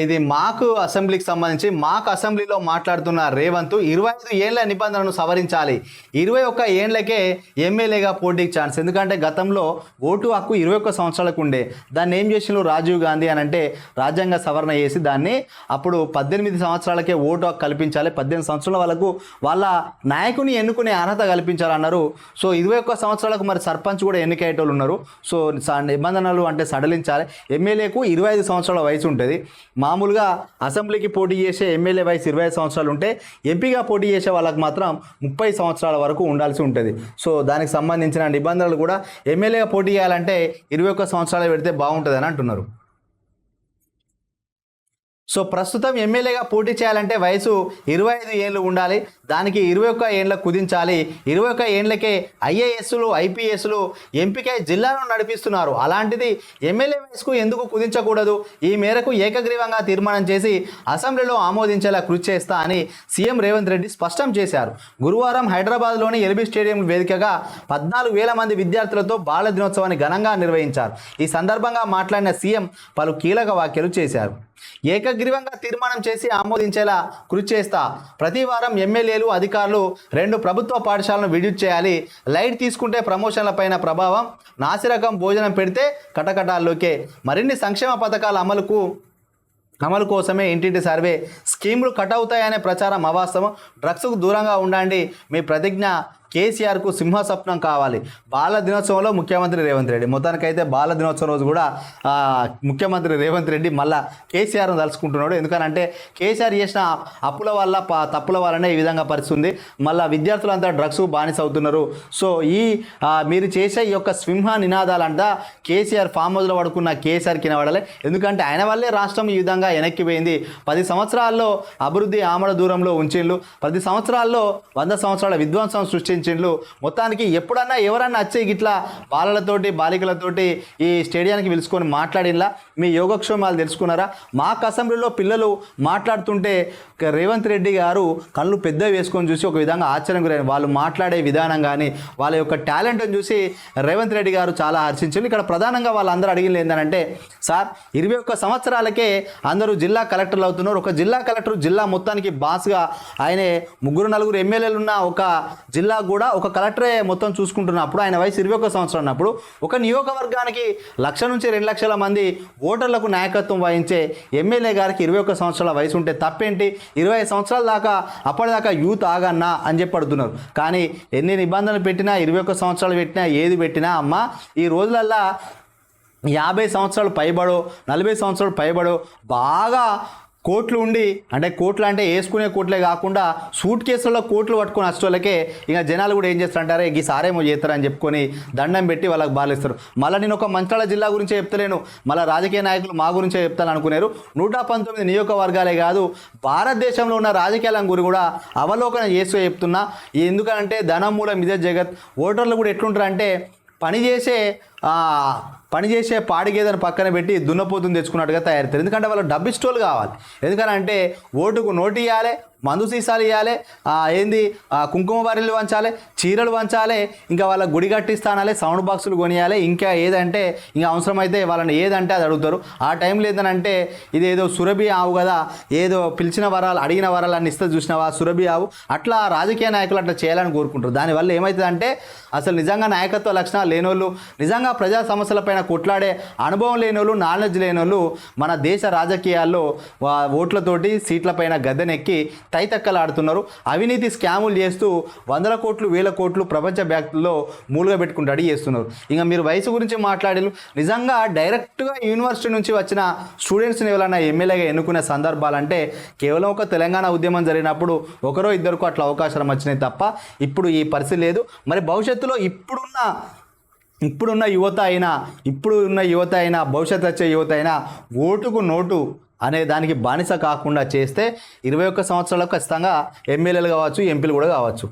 ఇది మాకు అసెంబ్లీకి సంబంధించి మాకు అసెంబ్లీలో మాట్లాడుతున్న రేవంత్ 25 ఏళ్ల నిబంధనను సవరించాలి, 21 ఏళ్లకే ఎమ్మెల్యేగా పోటీకి ఛాన్స్. ఎందుకంటే గతంలో ఓటు హక్కు 21 సంవత్సరాలకు ఉండే, దాన్ని ఏం చేసిండ్రు రాజీవ్ గాంధీ అని అంటే రాజ్యాంగ సవరణ చేసి దాన్ని అప్పుడు 18 సంవత్సరాలకే ఓటు హక్కు కల్పించాలి, 18 సంవత్సరాల వాళ్ళకు వాళ్ళ నాయకుని ఎన్నుకునే అర్హత కల్పించాలన్నారు. సో 21 సంవత్సరాలకు మరి సర్పంచ్ కూడా ఎన్నికయ్యేటోళ్ళు ఉన్నారు. సో నిబంధనలు అంటే సడలించాలి. ఎమ్మెల్యేకు 25 సంవత్సరాల వయసు ఉంటుంది. మామూలుగా అసెంబ్లీకి పోటీ చేసే ఎమ్మెల్యే వయసు 25 సంవత్సరాలు ఉంటే ఎంపీగా పోటీ చేసే వాళ్ళకి మాత్రం 30 సంవత్సరాల వరకు ఉండాల్సి ఉంటుంది. సో దానికి సంబంధించిన నిబంధనలు కూడా ఎమ్మెల్యేగా పోటీ చేయాలంటే 21 సంవత్సరాలు పెడితే బాగుంటుందని అంటున్నారు. సో ప్రస్తుతం ఎమ్మెల్యేగా పోటీ చేయాలంటే వయసు 25 ఏళ్ళు ఉండాలి, దానికి 21 ఏళ్ళకు కుదించాలి. 21 ఏళ్ళకే ఐఏఎస్లు ఐపీఎస్లు ఎంపికై జిల్లాను నడిపిస్తున్నారు. అలాంటిది ఎమ్మెల్యే వయసుకు ఎందుకు కుదించకూడదు? ఈ మేరకు ఏకగ్రీవంగా తీర్మానం చేసి అసెంబ్లీలో ఆమోదించేలా కృషి చేస్తా అని సీఎం రేవంత్ రెడ్డి స్పష్టం చేశారు. గురువారం హైదరాబాద్లోని ఎల్బీ స్టేడియం వేదికగా 14,000 మంది విద్యార్థులతో బాల దినోత్సవాన్ని ఘనంగా నిర్వహించారు. ఈ సందర్భంగా మాట్లాడిన సీఎం పలు కీలక వ్యాఖ్యలు చేశారు. ఏకగ్రీవంగా తీర్మానం చేసి ఆమోదించేలా కృషి చేస్తా. ప్రతి వారం ఎమ్మెల్యేలు అధికారులు 2 ప్రభుత్వ పాఠశాలను విజిట్ చేయాలి. లైట్ తీసుకుంటే ప్రమోషన్లపైన ప్రభావం, నాసిరకం భోజనం పెడితే కటకటాల్లోకే. మరిన్ని సంక్షేమ పథకాల అమలు కోసమే ఇంటింటి సర్వే స్కీములు కట్ అవుతాయనే ప్రచారం అవాస్తవం. డ్రగ్స్కు దూరంగా ఉండండి, మీ ప్రతిజ్ఞ కేసీఆర్కు సింహస్వప్నం కావాలి. బాల దినోత్సవంలో ముఖ్యమంత్రి రేవంత్ రెడ్డి మొత్తానికైతే బాల దినోత్సవం రోజు కూడా ముఖ్యమంత్రి రేవంత్ రెడ్డి మళ్ళా కేసీఆర్ను తలుచుకుంటున్నాడు. ఎందుకనంటే కేసీఆర్ చేసిన అప్పుల వల్ల తప్పుల వల్లనే ఈ విధంగా పరిస్థితుంది. మళ్ళీ విద్యార్థులంతా డ్రగ్స్ బానిస అవుతున్నారు. సో మీరు చేసే ఈ యొక్క సింహ నినాదాలంట కేసీఆర్ ఫామ్ హౌస్లో పడుకున్న కేసీఆర్కి వినబడాలి. ఎందుకంటే ఆయన వల్లే రాష్ట్రం ఈ విధంగా వెనక్కిపోయింది. 10 సంవత్సరాల్లో అభివృద్ధి ఆమడ దూరంలో ఉంచిండ్లు, 10 సంవత్సరాల్లో 100 సంవత్సరాల విధ్వంసం సృష్టించిండ్లు. మొత్తానికి ఎప్పుడన్నా ఎవరన్నా వచ్చి ఇట్లా బాలలతోటి బాలికలతోటి ఈ స్టేడియానికి పిలుచుకొని మాట్లాడినలా మీ యోగక్షేమాలు తెలుసుకున్నారా? మాకు అసెంబ్లీలో పిల్లలు మాట్లాడుతుంటే రేవంత్ రెడ్డి గారు కళ్ళు పెద్ద వేసుకొని చూసి ఒక విధంగా ఆశ్చర్యం గురైన వాళ్ళు మాట్లాడే విధానం కానీ వాళ్ళ యొక్క టాలెంట్ని చూసి రేవంత్ రెడ్డి గారు చాలా హర్షించారు. ఇక్కడ ప్రధానంగా వాళ్ళందరూ అడిగింది ఏంటంటే, సార్ 21 సంవత్సరాలకే అందరూ జిల్లా కలెక్టర్లు అవుతున్నారు. ఒక జిల్లా కలెక్టర్ జిల్లా మొత్తానికి బాస్గా ఆయనే 3-4 ఎమ్మెల్యేలు ఉన్న ఒక జిల్లా కూడా ఒక కలెక్టరే మొత్తం చూసుకుంటున్నప్పుడు ఆయన వయసు 21 సంవత్సరాలు ఉన్నప్పుడు ఒక నియోజకవర్గానికి 1,00,000 నుంచి 2,00,000 మంది ఓటర్లకు నాయకత్వం వహించే ఎమ్మెల్యే గారికి 21 సంవత్సరాల వయసు ఉంటే తప్పేంటి? 20 సంవత్సరాల దాకా అప్పటిదాకా యూత్ ఆగన్నా అని చెప్పి అడుగుతున్నారు. కానీ ఎన్ని నిబంధనలు పెట్టినా 21 సంవత్సరాలు పెట్టినా ఏది పెట్టినా అమ్మ ఈ రోజులల్లా 50 సంవత్సరాలు పైబడో 40 సంవత్సరాలు పైబడో బాగా కోట్లు ఉండి, అంటే కోట్లు అంటే వేసుకునే కోట్లే కాకుండా సూట్ కేసుల్లో కోట్లు పట్టుకొని వచ్చేవాళ్ళకే ఇక జనాలు కూడా ఏం చేస్తారంటారే ఈ సారేమో చేస్తారని చెప్పుకొని దండం పెట్టి వాళ్ళకి బాలిస్తారు. మళ్ళీ నేను ఒక మంచిర్యాల జిల్లా గురించే చెప్తలేను, మళ్ళీ రాజకీయ నాయకులు మా గురించే చెప్తాను అనుకున్నారు. 119 నియోజకవర్గాలే కాదు భారతదేశంలో ఉన్న రాజకీయాల గురించి కూడా అవలోకన చేస్తూ చెప్తున్నా. ఎందుకంటే ధనం మూలం ఇదే జగత్. ఓటర్లు కూడా ఎట్లుంటారంటే పనిచేసే పాడి గేదెను పక్కన పెట్టి దున్నపోతుని తెచ్చుకున్నట్టుగా తయారవుతారు. ఎందుకంటే వాళ్ళు డబ్బిస్టోలు కావాలి. ఎందుకంటే ఓటుకు నోటు ఇవ్వాలి, మందు సీసాలు ఇవ్వాలి, కుంకుమ బరిలు వంచాలి, చీరలు వంచాలి, ఇంకా వాళ్ళ గుడి కట్టిస్తానాలి, సౌండ్ బాక్సులు కొనియాలి, ఇంకా ఏదంటే ఇంకా అవసరమైతే వాళ్ళని ఏదంటే అది అడుగుతారు. ఆ టైంలో ఏంటంటే ఇదేదో సురభి ఆవు కదా, ఏదో పిలిచిన వరాలు అడిగిన వరాలు అన్ని ఇస్తే చూసినావా సురభి ఆవు, అట్లా రాజకీయ నాయకులు అట్లా చేయాలని కోరుకుంటారు. దానివల్ల ఏమవుతుందంటే అసలు నిజంగా నాయకత్వ లక్షణాలు లేనోళ్ళు, నిజంగా ప్రజా సమస్యలపైన కొట్లాడే అనుభవం లేనోళ్ళు, నాలెడ్జ్ లేనోళ్ళు మన దేశ రాజకీయాల్లో ఓట్లతోటి సీట్లపైన గద్దెనెక్కి తైతక్కలాడుతున్నారు. అవినీతి స్కాములు చేస్తూ 100 కోట్లు 1000 కోట్లు ప్రపంచ బ్యాంకుల్లో మూలుగా పెట్టుకుంటూ అడిగి చేస్తున్నారు. ఇంకా మీరు వయసు గురించి మాట్లాడారు. నిజంగా డైరెక్ట్గా యూనివర్సిటీ నుంచి వచ్చిన స్టూడెంట్స్ని ఎవరైనా ఎమ్మెల్యేగా ఎన్నుకునే సందర్భాలంటే కేవలం ఒక తెలంగాణ ఉద్యమం జరిగినప్పుడు 1-2 అట్లా అవకాశం వచ్చినాయి తప్ప ఇప్పుడు ఈ పరిస్థితి లేదు. మరి భవిష్యత్తులో ఇప్పుడున్న యువత అయినా భవిష్యత్తు వచ్చే యువత అయినా ఓటుకు నోటు అనే దానికి బానిస కాకుండా చేస్తే 21 సంవత్సరాలకు ఖచ్చితంగా ఎమ్మెల్యేలు కావచ్చు, ఎంపీలు కూడా కావచ్చు.